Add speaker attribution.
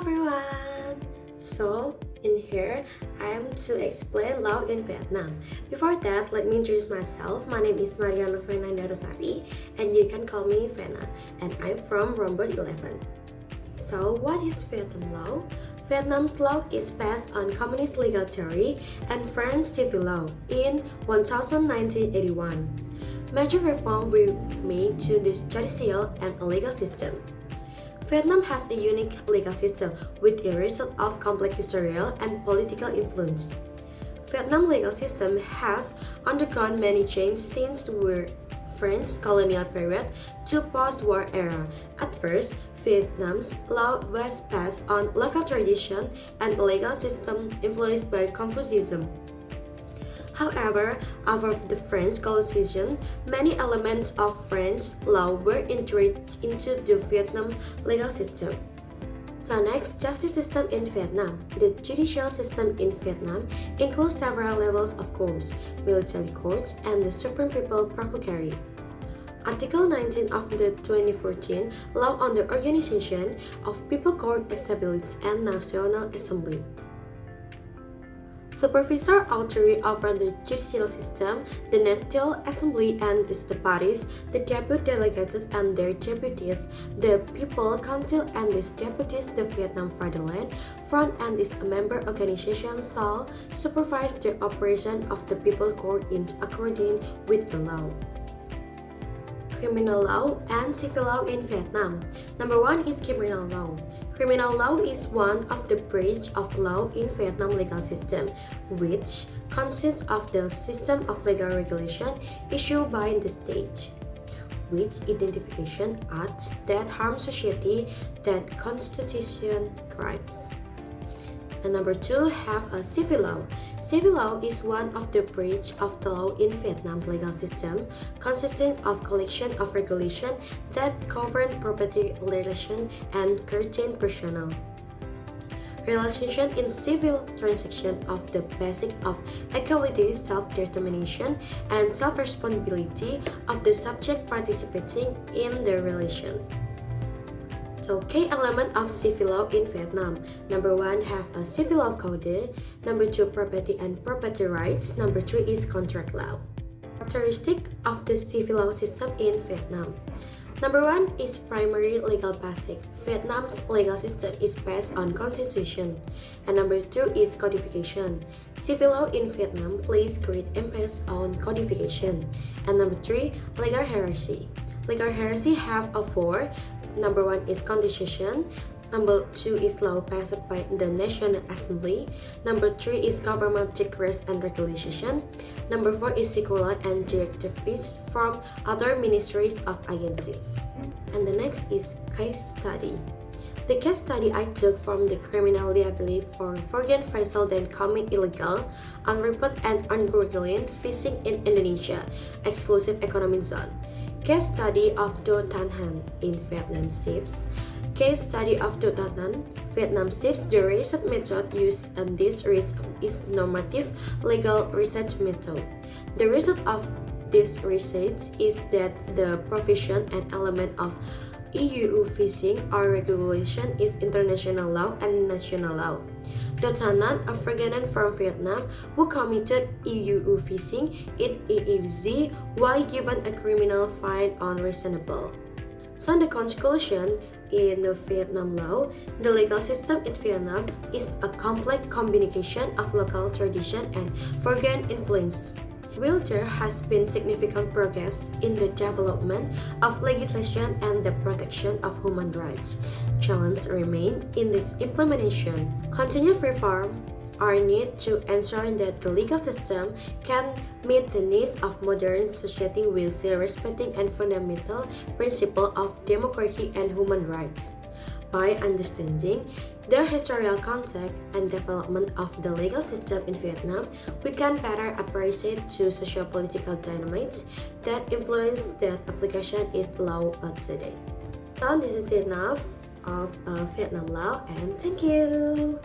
Speaker 1: everyone! So, in here, I'm to explain law in Vietnam. Before that, let me introduce myself. My name is Novena and you can call me Vena, and I'm from Romber 11. So, what is Vietnam law? Vietnam's law is based on communist legal theory and French civil law in 1981. Major reforms were made to the judicial and legal system. Vietnam has a unique legal system with a result of complex historical and political influence. Vietnam's legal system has undergone many changes since the French colonial period to post-war era. At first, Vietnam's law was based on local tradition and a legal system influenced by Confucianism. However, after the French colonization, many elements of French law were integrated into the Vietnam legal system. So next, justice system in Vietnam. The judicial system in Vietnam includes several levels of courts, military courts, and the Supreme People Procurator. Article 19 of the 2014 Law on the Organization of People Court established and National Assembly. Supervisor authority over the judicial system, the National Assembly and its parties, the deputy delegates and their deputies, the People Council and its deputies, the Vietnam Fatherland Front and its member organizations shall supervise the operation of the People Court in accordance with the law. Criminal law and civil law in Vietnam. Number 1 is criminal law. Criminal law is one of the branches of law in Vietnam legal system, which consists of the system of legal regulation issued by the state, which identification acts that harm society that constitution crimes. And number 2 have a civil law. Civil law is one of the branches of the law in Vietnam legal system, consisting of collection of regulation that govern property relation and certain personal relation in civil transaction of the basic of equality, self-determination, and self-responsibility of the subject participating in the relation. So, key element of civil law in Vietnam. Number 1 have a civil law code. Number 2 property and property rights. Number 3 is contract law. Characteristic of the civil law system in Vietnam. Number 1 is primary legal basic. Vietnam's legal system is based on constitution. And number 2 is codification. Civil law in Vietnam places great emphasis on codification. And number 3, legal hierarchy. Legal hierarchy have a 4. Number 1 is constitution. Number 2 is law passed by the National Assembly. Number 3 is government decrees and regulation. Number 4 is circular and directives from other ministries of agencies. And the next is case study. The case study I took from the criminal liability for foreign vessels that commit illegal, unreported and unregulated fishing in Indonesia, exclusive economic zone. Case study of Do Tan Han in Vietnam ships. Case study of Do Tan Han, Vietnam ships. The research method used in this research is normative legal research method. The result of this research is that the provision and element of EU fishing or regulation is international law and national law. Do Tan Han, a foreigner from Vietnam who committed EU fishing in EEZ, was given a criminal fine unreasonable. So the conclusion in the Vietnam law, the legal system in Vietnam is a complex combination of local tradition and foreign influence. While there has been significant progress in the development of legislation and the protection of human rights, challenges remain in its implementation. Continued reform are needed to ensure that the legal system can meet the needs of modern society while still respecting and fundamental principles of democracy and human rights. By understanding the historical context and development of the legal system in Vietnam, we can better appreciate the socio-political dynamics that influence the application of law today. So this is enough of Vietnam law, and thank you!